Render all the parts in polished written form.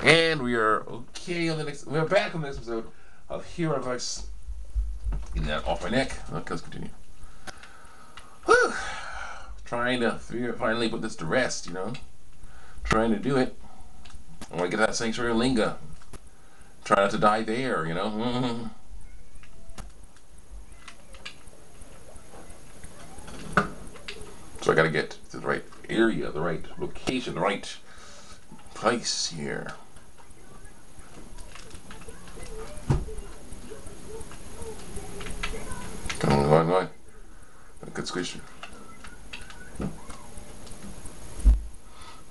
And we are okay on the next. We're back on the next episode of Hero Advice. Getting that off my neck. Okay, let's continue. Whew. Trying to finally put this to rest, you know. Trying to do it. I want to get that Sanctuary of Linga. Try not to die there, you know. So I gotta get to the right area, the right location, the right place here. Come on. Good squish.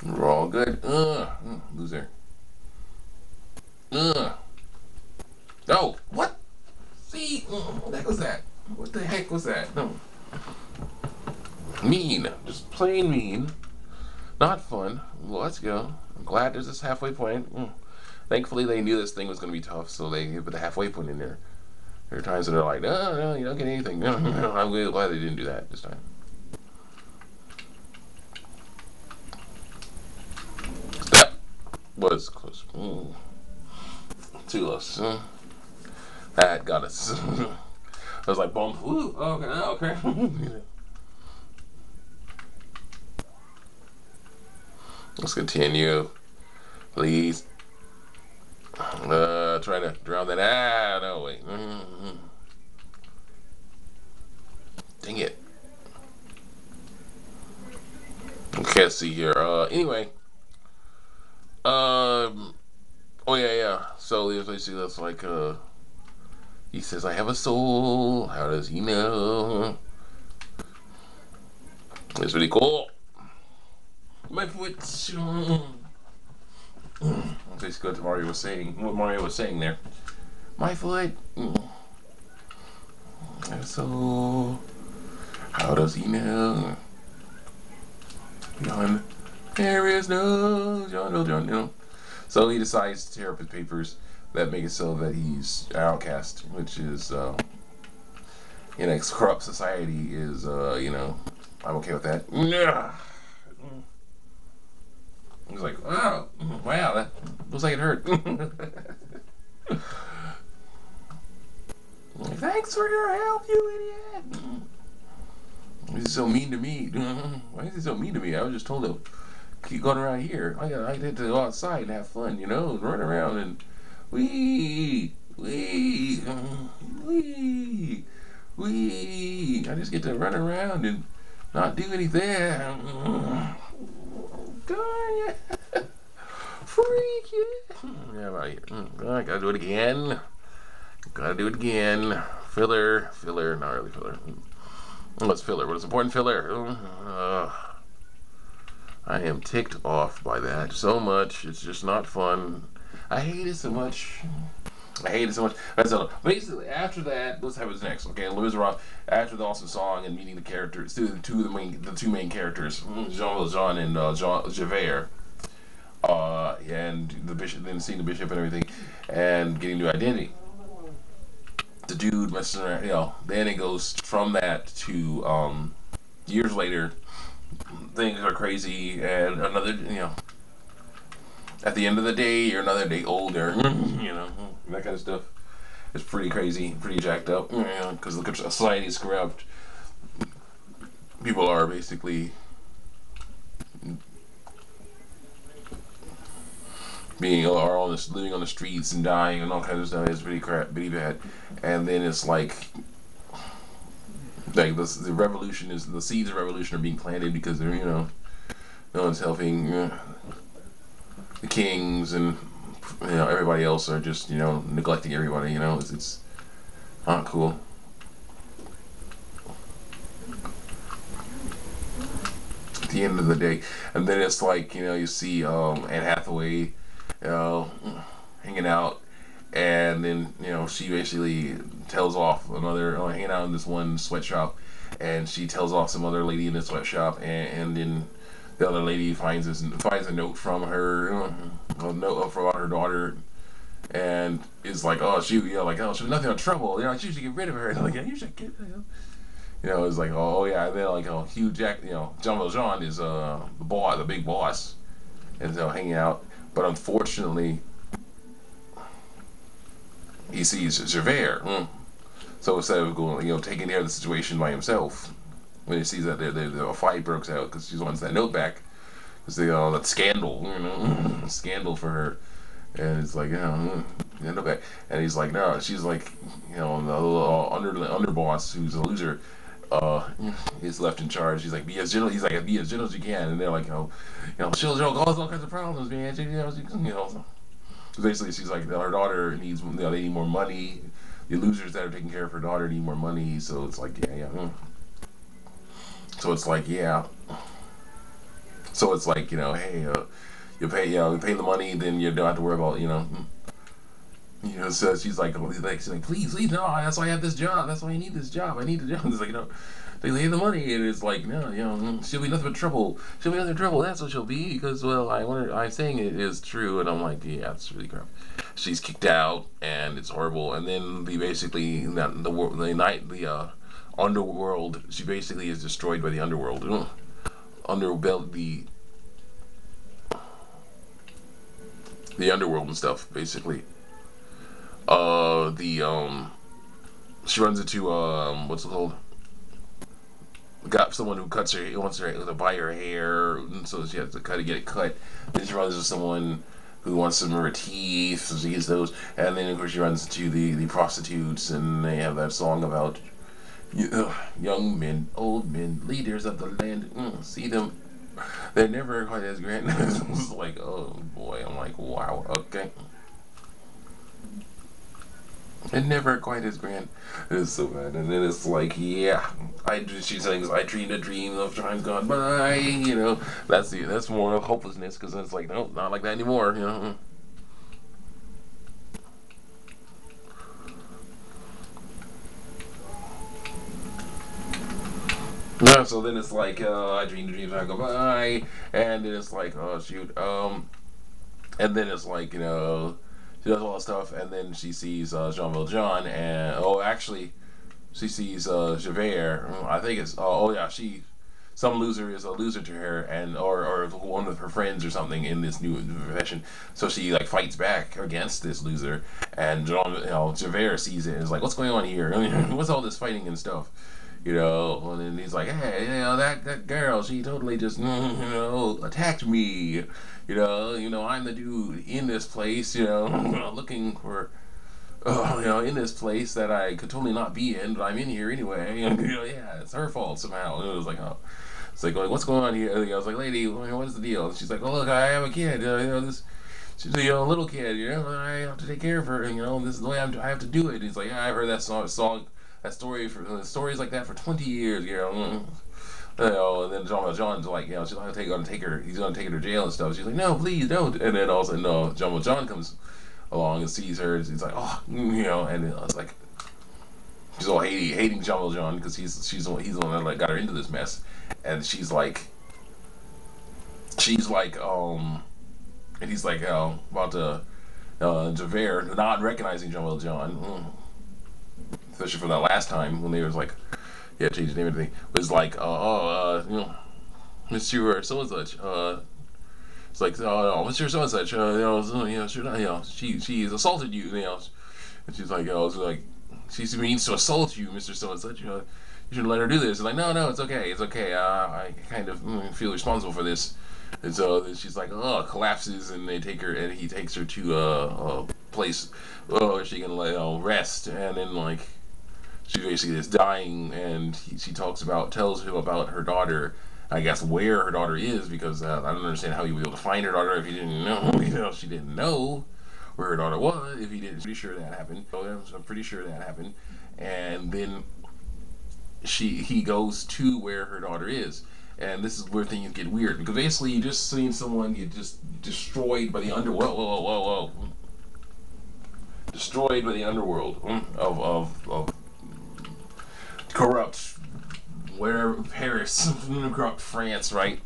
We're all good. Loser. No! What? See? What the heck was that? What the heck was that? No. Mean. Just plain mean. Not fun. Well, let's go. I'm glad there's this halfway point. Thankfully, they knew this thing was going to be tough, so they put the halfway point in there. There are times when they're like, no, you don't get anything. No. I'm really glad they didn't do that this time. That was close. Too close. That got us. I was like, boom. Ooh, okay. Let's continue. Please. Trying to drown that. No, wait. Dang it. Okay, let's see here. Anyway. Oh, yeah. So, basically, that's like, he says, I have a soul. How does he know? It's really cool. My foot. Basically what Mario was saying. What Mario was saying there. My foot. So, how does he know? John, there is no John, no. So he decides to tear up his papers that make it so that he's an outcast, which is, in a corrupt society is, you know, I'm okay with that. He's like, wow, that looks like it hurt. Thanks for your help, you idiot. Why is he so mean to me? Why is he so mean to me? I was just told to keep going around here. I had to go outside and have fun, you know, and run around and wee. I just get to run around and not do anything. Darn it. Freak you. Yeah, right. I gotta do it again. Filler. Not really filler. What's filler? What is important filler? I am ticked off by that so much. It's just not fun. I hate it so much. So basically, after that, let's have what's next. Okay, Les Miserables. After the awesome song and meeting the characters, the two main characters, Jean Valjean and Jean Javert, and the bishop, then seeing the bishop and everything, and getting new identity. The dude messing around, you know. Then it goes from that to years later. Things are crazy, and another, you know. At the end of the day, you're another day older, you know, that kind of stuff. It's pretty crazy, pretty jacked up, because the society is corrupt. People are basically living on the streets and dying and all kinds of stuff. It's pretty bad. And then it's like the revolution is the seeds of revolution are being planted because they're, you know, no one's helping. The kings and, you know, everybody else are just, you know, neglecting everybody, you know. It's not cool. At the end of the day. And then it's like, you know, you see Anne Hathaway, you know, hanging out, and then, you know, she basically tells off another, hanging out in this one sweatshop, and she tells off some other lady in the sweatshop, and then the other lady finds a note from her, a note from her daughter, and is like, she was nothing but trouble. You know, she should get rid of her. And like, yeah, you should get, you know, it's like, oh yeah. And then like, Hugh Jack, you know, Jean Valjean is the big boss, and so hanging out But unfortunately, he sees Javert. So instead of going, taking care of the situation by himself, when he sees that a fight breaks out because she wants that note back, because that scandal, scandal for her, and it's like, note back, and he's like, no, she's like, the little underboss who's a loser, is left in charge. He's like, be as gentle. He's like, be as gentle as you can, and they're like, she'll cause all kinds of problems, man. Basically, she's like, her daughter needs, they need more money. The losers that are taking care of her daughter need more money. So it's like, So it's like, So it's like, hey, you pay the money, then you don't have to worry about, So she's like, please, no, that's why I have this job. That's why I need this job. I need the job. It's like, they lay the money, and it's like, no, she'll be nothing but trouble. She'll be nothing but trouble. That's what she'll be, because, well, I'm saying it is true, and I'm like, yeah, it's really crap. She's kicked out, and it's horrible. And then the underworld, she basically is destroyed by the underworld. The underworld and stuff, basically. She runs into what's it called? Got someone who wants to buy her hair, and so she has to get it cut. Then she runs into someone who wants some of her teeth, so she gets those. And then of course she runs into the prostitutes, and they have that song about young men, old men, leaders of the land. See them, they're never quite as grand. It's like, oh boy, I'm like, wow, okay. And never quite as grand. It's so bad. And then it's like, yeah, she's saying, I dreamed a dream of times gone by. That's more of hopelessness, because it's like, no, not like that anymore. Yeah, so then it's like, I dreamed a dream of times gone by, and then it's like, oh shoot, and then it's like, she does all that stuff, and then she sees Jean Valjean, and actually, she sees Javert. I think it's some loser is a loser to her, and or one of her friends or something in this new profession. So she like fights back against this loser, and Javert sees it and is like, "What's going on here? What's all this fighting and stuff?" And then he's like, "Hey, that girl, she totally just attacked me." I'm the dude in this place, looking for, in this place that I could totally not be in, but I'm in here anyway. Yeah, it's her fault somehow. And it was like, oh, it's like, what's going on here? I was like, lady, what's the deal? And she's like, oh, look, I have a kid. She's a little kid. I have to take care of her. This is the way I have to do it. And he's like, yeah, I've heard that song, that story stories like that for 20 years. And then John's like, she's gonna take her. He's gonna take her to jail and stuff. She's like, no, please don't. And then all of a sudden, John comes along and sees her. And he's like, oh, and it's like she's all hating Jean Valjean because he's the one that got her into this mess. And she's like, and he's like, about to Javert not recognizing Jean Valjean, especially from that last time when they was like. Yeah, changed the name and everything. Was like, Monsieur so and such. It's like, Monsieur so and such. She's assaulted you. And she's like, she means to assault you, Mr. So and such. You shouldn't let her do this. It's like, no, it's okay, it's okay. I kind of feel responsible for this. And so then she's like, collapses, and they take her, and he takes her to a place where she can rest, and then like. She basically is dying, and she tells him about her daughter. I guess where her daughter is, because I don't understand how you would be able to find her daughter if you didn't know. She didn't know where her daughter was. If he didn't, pretty sure that happened. I'm pretty sure that happened. And then he goes to where her daughter is, and this is where things get weird, because basically you just seen someone you just destroyed by the underworld. Whoa. Destroyed by the underworld of corrupt where Paris, corrupt France, right?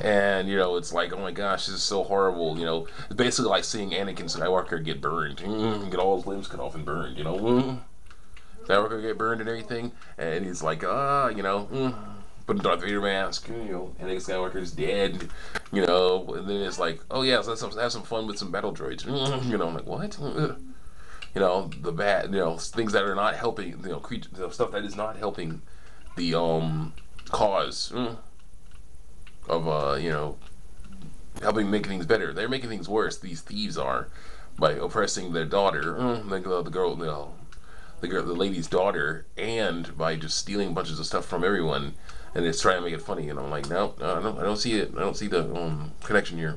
And it's like, oh my gosh, this is so horrible. It's basically like seeing Anakin Skywalker get burned, get all his limbs cut off and burned. Skywalker get burned and everything, and he's like, put a Darth Vader mask, Anakin Skywalker's dead, and then it's like, oh yeah, so let's have some fun with some battle droids. I'm like, what? The bad, things that are not helping, stuff that is not helping the cause of helping make things better. They're making things worse. These thieves are, by oppressing their daughter, the lady's daughter, and by just stealing bunches of stuff from everyone, and it's trying to make it funny. And I'm like, no, I don't see it. I don't see the connection here.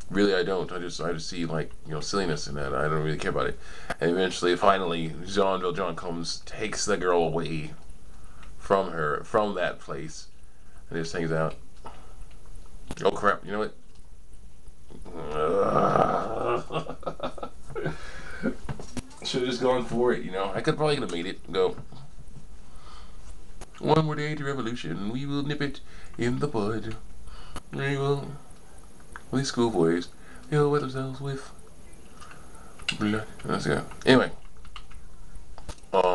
Really, I don't. I just see like silliness in that. I don't really care about it. And eventually, finally, John comes, takes the girl away from that place, and just hangs out. Oh crap! You know what? Should have just gone for it. I could probably have made it. Go. One more day to revolution. We will nip it in the bud. We will. These schoolboys, they'll wet themselves with blood. Let's go. Anyway,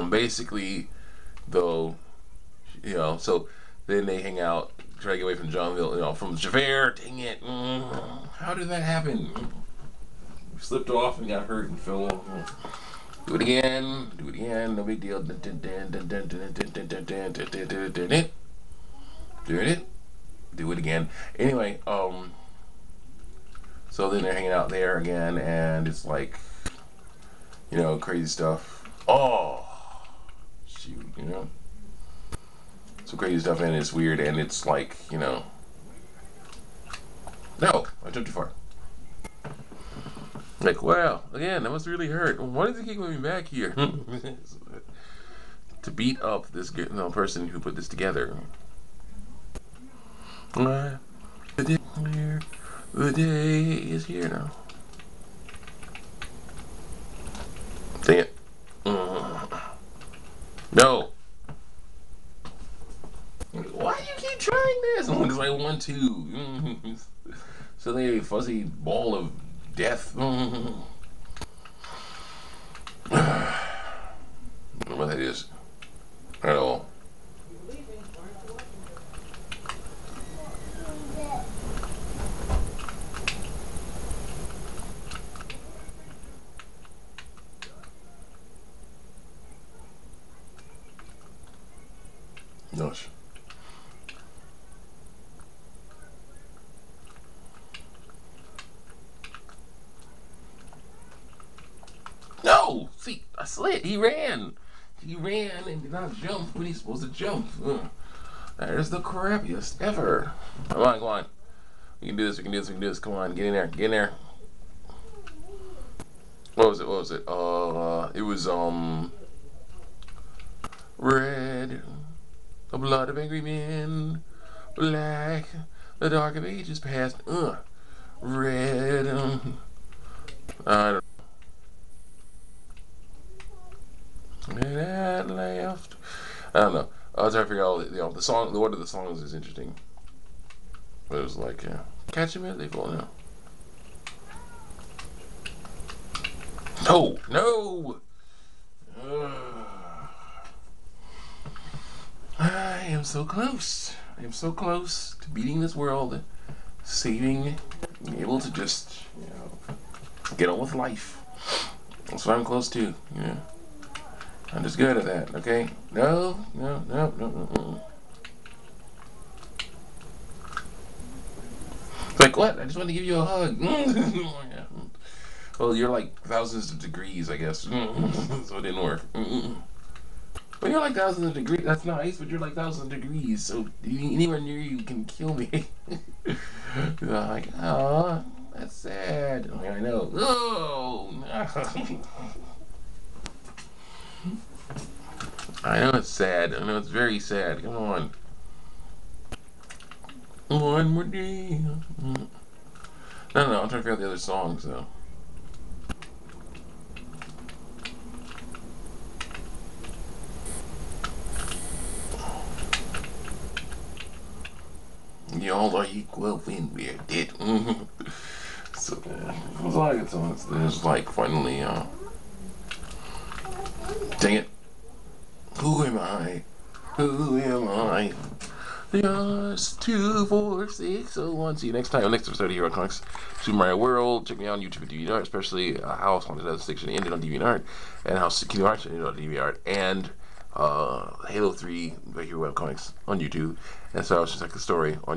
basically, though, so then they hang out, try to get away from Johnville, from Javert. Dang it! How did that happen? We slipped off and got hurt and fell. Do it again. No big deal. Do it again. Anyway, so then they're hanging out there again, and it's like, crazy stuff. Oh, shoot, some crazy stuff, and it's weird, and it's like, no, I jumped too far. Like, wow, again, that must really hurt. Why does he keep moving back here? To beat up this person who put this together. The day is here now. Dang it. No. Why do you keep trying this? Because I want to. So they fuzzy ball of death. I don't know what that is at all. Gosh. No! See, I slid. He ran. He ran and did not jump when he's supposed to jump. That is the crappiest ever. Come on. We can do this. Come on, get in there. What was it? It was, red. The blood of angry men. Black. The dark of ages past. Red. I don't. And at left. I don't know. I was trying to figure out the song. The order of the songs is interesting. But it was like, catch him as they fall now. No. I am so close. To beating this world, saving, being able to just, get on with life. That's what I'm close to. I'm just good at that. Okay? No. Like what? I just want to give you a hug. Well, you're like thousands of degrees, I guess. So it didn't work. When you're like thousands of degrees, that's nice, but you're like thousands of degrees, so anywhere near you can kill me. You're like, oh, that's sad. I know. Oh, I know it's sad. I know it's very sad. Come on. One more day. No, I'm trying to figure out the other songs, though. Y'all are equal when we're dead. So, it was like it's on. There's like finally, dang it. Who am I? Yes, 24601. See you next time. Next episode here on Comics Super Mario World. Check me out on YouTube and DeviantArt, especially how Haunted House Station ended on DeviantArt, and how Kingdom Hearts ended on DeviantArt, and Halo 3 right here on Comics on YouTube. And so it's just like a story on YouTube.